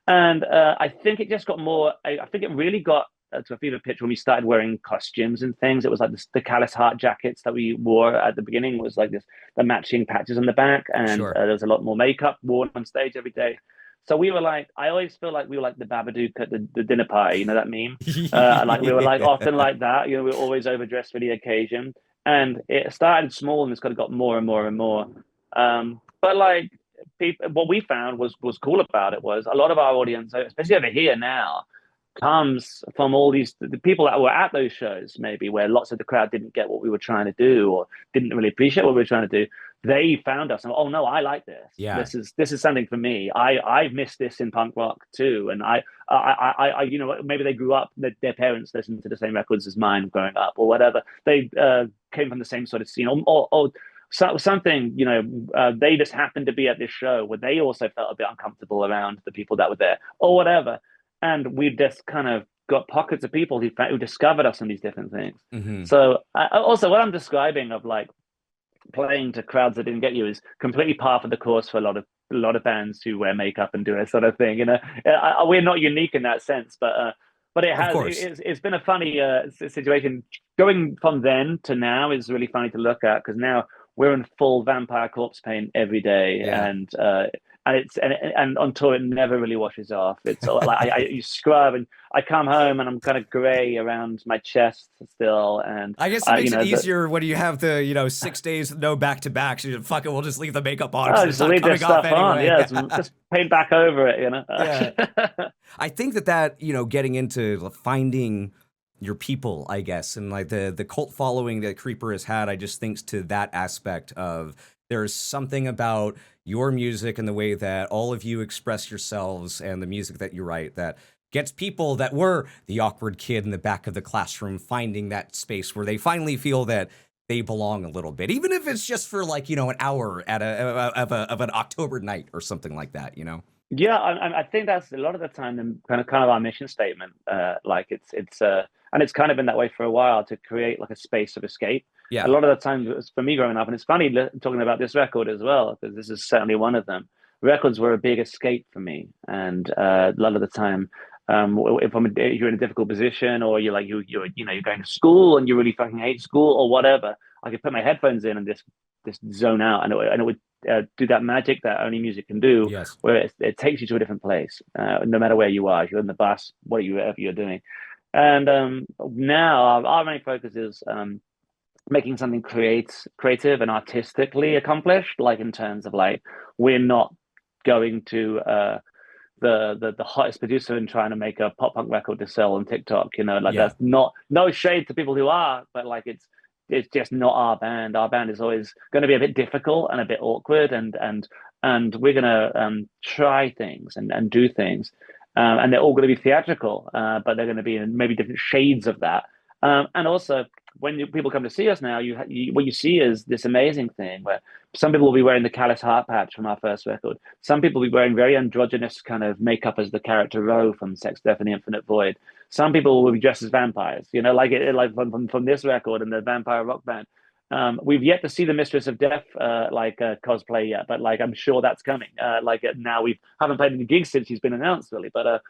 And I think it just got more. I think it really got to a fever pitch when we started wearing costumes and things. It was like the Callous Heart jackets that we wore at the beginning was like this, the matching patches on the back, and Sure. there was a lot more makeup worn on stage every day. So we were like, I always feel like we were like the Babadook at the dinner party, you know that meme? Like we were like often like that, we were always overdressed for the occasion. And it started small and it's kind of got more and more and more. But like people, what we found was cool about it was a lot of our audience, especially over here now, comes from all the people that were at those shows, maybe where lots of the crowd didn't get what we were trying to do or didn't really appreciate what we were trying to do. They found us and oh no, I like this. Yeah. This is something for me. I've missed this in punk rock too, and I maybe they grew up. Their parents listened to the same records as mine growing up, or whatever. They came from the same sort of scene, or something. They just happened to be at this show where they also felt a bit uncomfortable around the people that were there, or whatever. And we just kind of got pockets of people who discovered us in these different things. Mm-hmm. So also what I'm describing of like playing to crowds that didn't get you is completely par for the course for a lot of bands who wear makeup and do that sort of thing. We're not unique in that sense, but it has it's been a funny situation. Going from then to now is really funny to look at because now we're in full vampire corpse paint every day, Yeah. and on tour it never really washes off. It's like you scrub and I come home and I'm kind of gray around my chest still. And I guess it makes it easier when you have the 6 days no back to back. So fuck it, we'll just leave the makeup on. Just leave this stuff on. Yeah, just paint back over it. Yeah. I think that getting into finding your people, I guess, and like the cult following that Creeper has had, I just think to that aspect of there's something about your music and the way that all of you express yourselves and the music that you write that gets people that were the awkward kid in the back of the classroom finding that space where they finally feel that they belong a little bit, even if it's just for like an hour at of an October night or something like that. Yeah, I think that's a lot of the time kind of our mission statement. Like it's and it's kind of been that way for a while to create like a space of escape. Yeah. A lot of the time it was for me growing up, and it's funny talking about this record as well because this is certainly one of them. Records were a big escape for me, and a lot of the time, if you're in a difficult position or you're going to school and you really fucking hate school or whatever, I could put my headphones in and just zone out, and it would do that magic that only music can do. Yes. Where it takes you to a different place, no matter where you are. If you're in the bus, whatever you're doing. And now our main focus is making something creative and artistically accomplished, like in terms of like we're not going to the hottest producer and trying to make a pop punk record to sell on TikTok. Like Yeah. that's not, no shade to people who are, but like it's just not our band. Our band is always going to be a bit difficult and a bit awkward, and we're going to try things and do things, and they're all going to be theatrical, but they're going to be in maybe different shades of that. And also, when people come to see us now, what you see is this amazing thing where some people will be wearing the callous heart patch from our first record. Some people will be wearing very androgynous kind of makeup as the character Ro from Sex, Death, and the Infinite Void. Some people will be dressed as vampires, like from this record and the vampire rock band. We've yet to see the Mistress of Death cosplay yet, but like I'm sure that's coming. Now we haven't played any gigs since she's been announced, really, but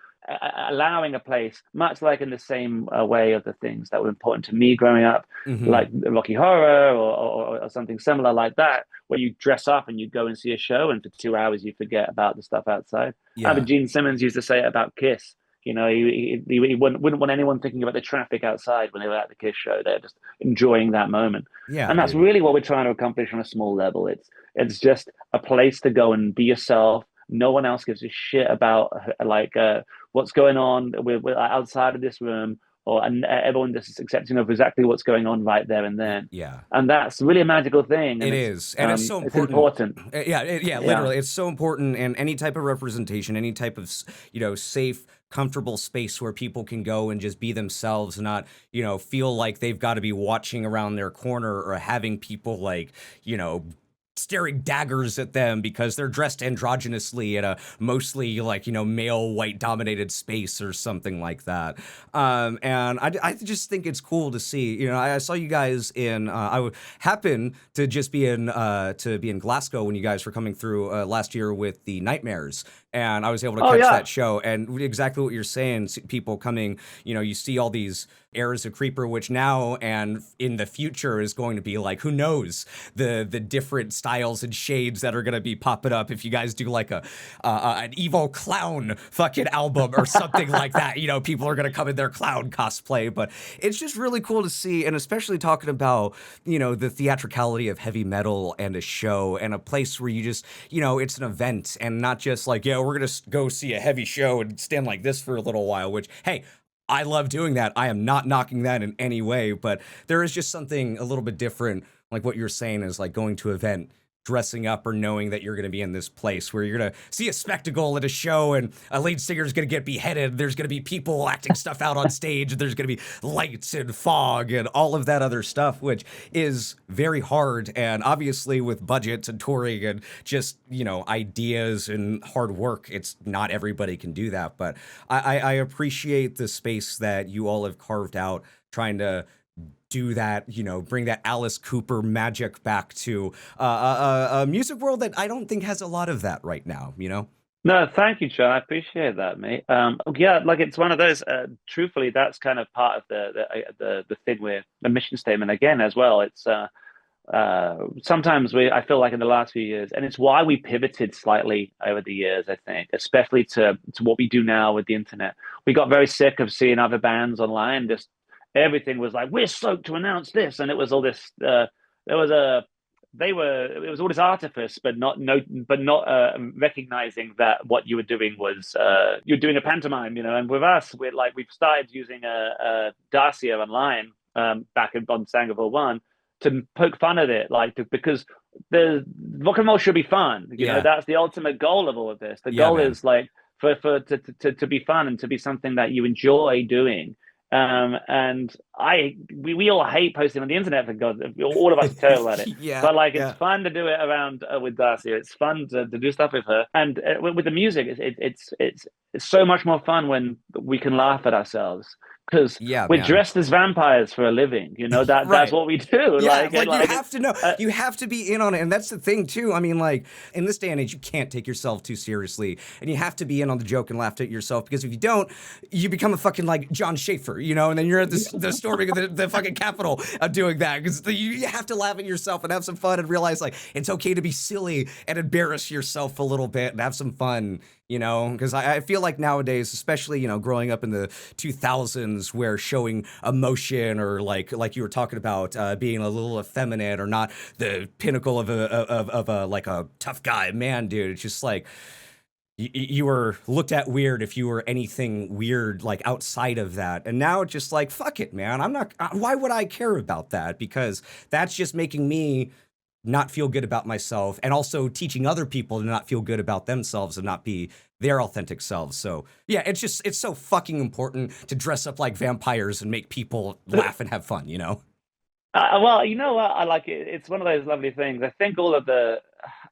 allowing a place, much like in the same way of the things that were important to me growing up, like Rocky Horror or something similar like that, where you dress up and you go and see a show, and for 2 hours you forget about the stuff outside. I Yeah. mean, Gene Simmons used to say it about Kiss. He wouldn't want anyone thinking about the traffic outside when they were at the Kiss show. They're just enjoying that moment. Yeah, And that's dude. really what we're trying to accomplish on a small level. It's just a place to go and be yourself. No one else gives a shit about what's going on with outside of this room, and everyone just is accepting of exactly what's going on right there and then. Yeah. And that's really a magical thing. And It is, and it's so it's important. important. Yeah, literally, it's so important. And any type of representation, any type of safe, comfortable space where people can go and just be themselves, not feel like they've got to be watching around their corner or having people like staring daggers at them because they're dressed androgynously in a mostly male white dominated space or something like that. And I just think it's cool to see. I saw you guys in happened to just be in Glasgow when you guys were coming through last year with the Nightmares, and I was able to catch that show. And exactly what you're saying, people coming, you see all these eras of Creeper, which now and in the future is going to be like, who knows, the different styles and shades that are going to be popping up if you guys do like an evil clown fucking album or something like that. People are going to come in their clown cosplay. But it's just really cool to see, and especially talking about the theatricality of heavy metal and a show and a place where you just it's an event and not just like, we're going to go see a heavy show and stand like this for a little while, which, hey, I love doing that. I am not knocking that in any way, but there is just something a little bit different, like what you're saying is like going to an event, dressing up, or knowing that you're going to be in this place where you're going to see a spectacle at a show and a lead singer is going to get beheaded. There's going to be people acting stuff out on stage. There's going to be lights and fog and all of that other stuff, which is very hard. And obviously with budgets and touring and just, ideas and hard work, it's not everybody can do that. But I appreciate the space that you all have carved out trying to do that, bring that Alice Cooper magic back to a music world that I don't think has a lot of that right now, No, thank you, John. I appreciate that, mate. Like it's one of those. Truthfully, that's kind of part of the thing with the mission statement again as well. It's sometimes I feel like in the last few years, and it's why we pivoted slightly over the years. I think, especially to what we do now with the internet, we got very sick of seeing other bands online. Just everything was like, we're stoked to announce this, and it was all this. It was all this artifice, but not recognizing that what you were doing was you're doing a pantomime, And with us, we've started using a Dacia online back on Sanguivore I to poke fun at it, because the rock and roll should be fun. That's the ultimate goal of all of this. The goal is like to be fun and to be something that you enjoy doing. And we all hate posting on the internet, for God. All of us are terrible at it. But it's fun to do it around with Darcy. It's fun to do stuff with her, and with the music, it's so much more fun when we can laugh at ourselves. Because we're dressed as vampires for a living, Right. That's what we do. Yeah, you have to know, you have to be in on it, and that's the thing too. I mean, in this day and age, you can't take yourself too seriously, and you have to be in on the joke and laugh at yourself, because if you don't, you become a fucking like John Schaefer, and then you're at the storming of the fucking Capitol doing that, because you have to laugh at yourself and have some fun and realize it's okay to be silly and embarrass yourself a little bit and have some fun, you know, because I feel like nowadays, especially, you know, growing up in the 2000s, where showing emotion or like you were talking about being a little effeminate or not the pinnacle of a like a tough guy man, dude. It's just like you were looked at weird if you were anything weird like outside of that. And now it's just like, fuck it, man. I'm not, why would I care about that? Because that's just making me not feel good about myself, and also teaching other people to not feel good about themselves and not be their authentic selves. So yeah, it's so fucking important to dress up like vampires and make people laugh and have fun, you know? Well, you know what? I like it. It's one of those lovely things. I think all of the,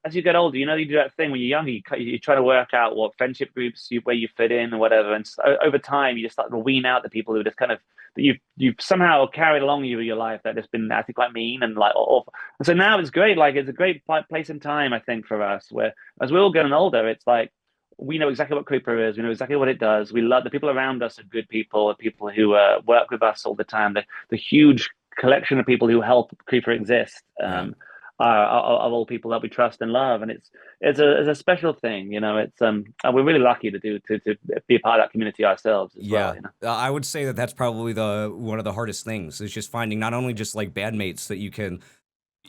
as you get older, you know, you do that thing when you're younger, you try to work out what friendship groups where you fit in or whatever. And so, over time, you just start to wean out the people who just kind of, that you've somehow carried along you your life that has been actually quite mean and like awful. And so now it's great. Like it's a great place and time, I think, for us, where as we're all getting older, it's like, we know exactly what Creeper is. We know exactly what it does. We love the people around us are good people, the people who work with us all the time. The huge collection of people who help Creeper exist Yeah. are all people that we trust and love, and it's a special thing, you know. It's and we're really lucky to be a part of that community ourselves as Yeah, well, you know. I would say that that's probably the one of the hardest things is just finding not only just like bandmates that you can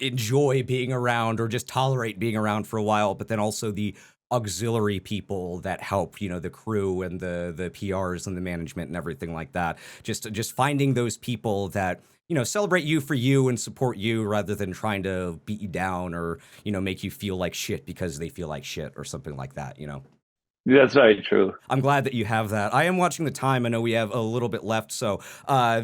enjoy being around or just tolerate being around for a while, but then also the auxiliary people that help, you know, the crew and the PRs and the management and everything like that. Just finding those people that, you know, celebrate you for you and support you rather than trying to beat you down or, you know, make you feel like shit because they feel like shit or something like that, you know. That's very true. I'm glad that you have that. I am watching the time. I know we have a little bit left, so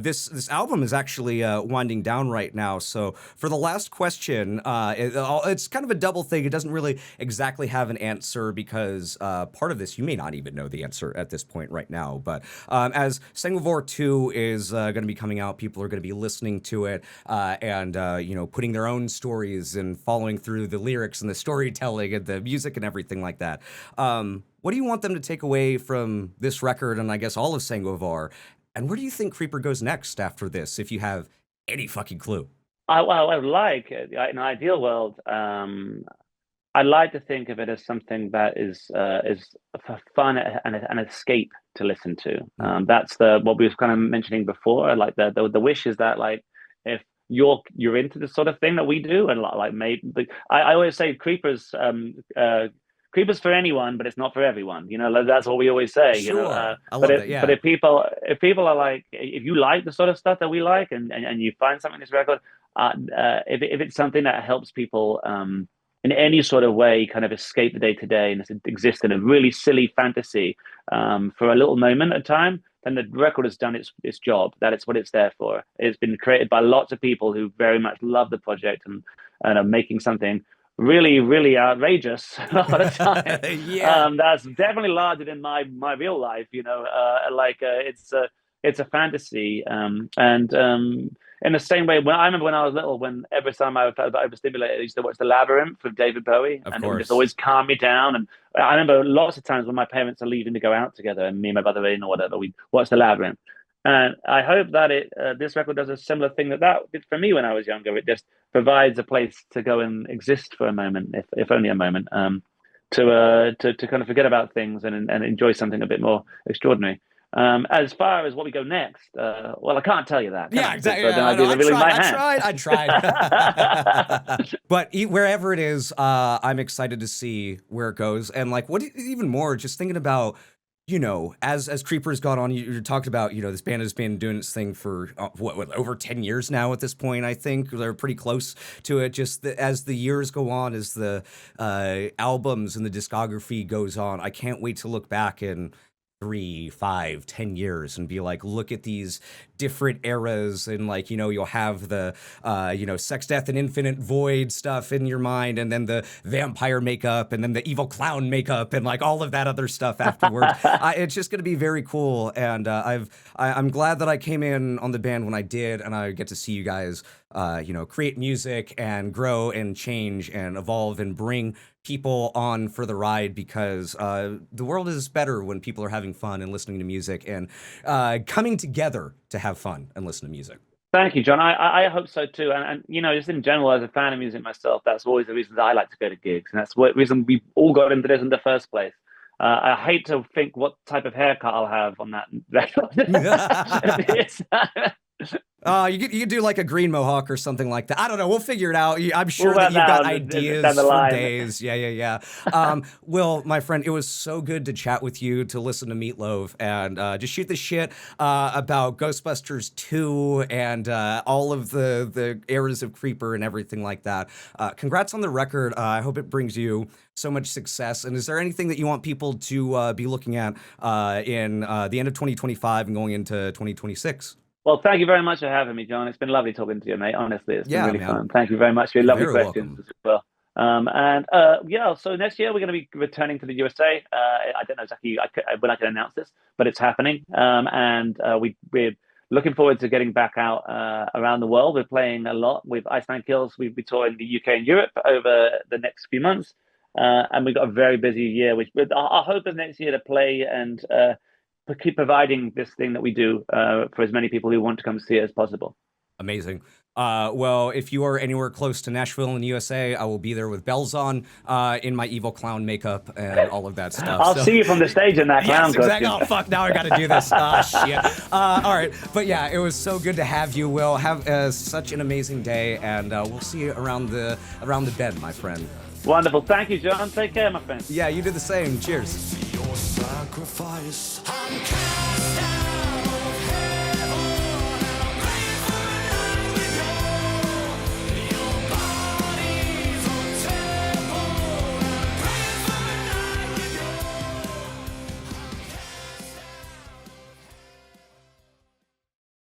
this album is actually winding down right now. So for the last question, it's kind of a double thing. It doesn't really exactly have an answer because part of this you may not even know the answer at this point right now. But as Sanguivore II is going to be coming out, people are going to be listening to it and you know, putting their own stories and following through the lyrics and the storytelling and the music and everything like that. What do you want them to take away from this record and I guess all of Sanguivore? And where do you think Creeper goes next after this, if you have any fucking clue? I would like in an ideal world. I like to think of it as something that is for fun and an escape to listen to. That's what we were kind of mentioning before. Like the wish is that like if you're into the sort of thing that we do, and like maybe I always say Creeper's for anyone, but it's not for everyone. You know, that's what we always say. You know, Sure. I but love that. Yeah. if people are like, if you like the sort of stuff that we like, and you find something in this record, if it's something that helps people in any sort of way, kind of escape the day to day and exist in a really silly fantasy for a little moment at a time, then the record has done its job. That it's what it's there for. It's been created by lots of people who very much love the project and are making something really, really outrageous a lot of time. Yeah. That's definitely larger than my real life. You know, it's a fantasy, and in the same way, when I remember when I was little, when every time I felt overstimulated, I used to watch The Labyrinth with David Bowie, Of and it would just course. always calm me down. And I remember lots of times when my parents are leaving to go out together, and me and my brother in or whatever, we watch The Labyrinth. And I hope that this record does a similar thing that did for me when I was younger. It just provides a place to go and exist for a moment, if only a moment, to kind of forget about things and enjoy something a bit more extraordinary. As far as what we go next, well, I can't tell you that. Yeah, I? exactly. So then I I'd know. be revealing my hand. I tried. But wherever it is, I'm excited to see where it goes. And like, what even more, just thinking about, you know, as Creeper's gone on, you talked about, you know, this band has been doing its thing for what over 10 years now at this point. I think they're pretty close to it. Just as the years go on, as the albums and the discography goes on, I can't wait to look back and 3, 5, 10 years and be like, look at these different eras, and like, you know, you'll have the you know, sex, death, and infinite void stuff in your mind, and then the vampire makeup, and then the evil clown makeup, and like all of that other stuff afterwards. It's just gonna be very cool, and I'm glad that I came in on the band when I did, and I get to see you guys you know, create music and grow and change and evolve and bring people on for the ride, because the world is better when people are having fun and listening to music and coming together to have fun and listen to music. Thank you, John. I hope so too. And you know, just in general, as a fan of music myself, that's always the reason that I like to go to gigs, and that's what reason we all got into this in the first place. I hate to think what type of haircut I'll have on that. You could do like a green mohawk or something like that. I don't know. We'll figure it out. I'm sure We'll that you've got down ideas the for line. days. Yeah. Will, my friend, it was so good to chat with you, to listen to Meat Loaf, and just shoot the shit about Ghostbusters 2 and all of the eras of Creeper and everything like that. Congrats on the record. I hope it brings you so much success. And is there anything that you want people to be looking at in the end of 2025 and going into 2026? Well, thank you very much for having me, John. It's been lovely talking to you, mate. Honestly, it's been really fun. Thank you very much for your lovely questions as well. So next year we're going to be returning to the USA. I don't know exactly when I can announce this, but it's happening. We're looking forward to getting back out around the world. We're playing a lot with Iceland Kills. We'll be touring the UK and Europe over the next few months. And we've got a very busy year, which our hope is next year to play and keep providing this thing that we do for as many people who want to come see it as possible. Amazing. Well, if you are anywhere close to Nashville in the USA, I will be there with bells on, in my evil clown makeup and all of that stuff. I'll see you from the stage in that clown costume. Exactly. Oh, fuck, now I got to do this. Shit. All right. But yeah, it was so good to have you, Will. Have such an amazing day, and we'll see you around the bend, my friend. Wonderful. Thank you, John. Take care, my friend. Yeah, you do the same. Cheers. Your sacrifice, I'm cast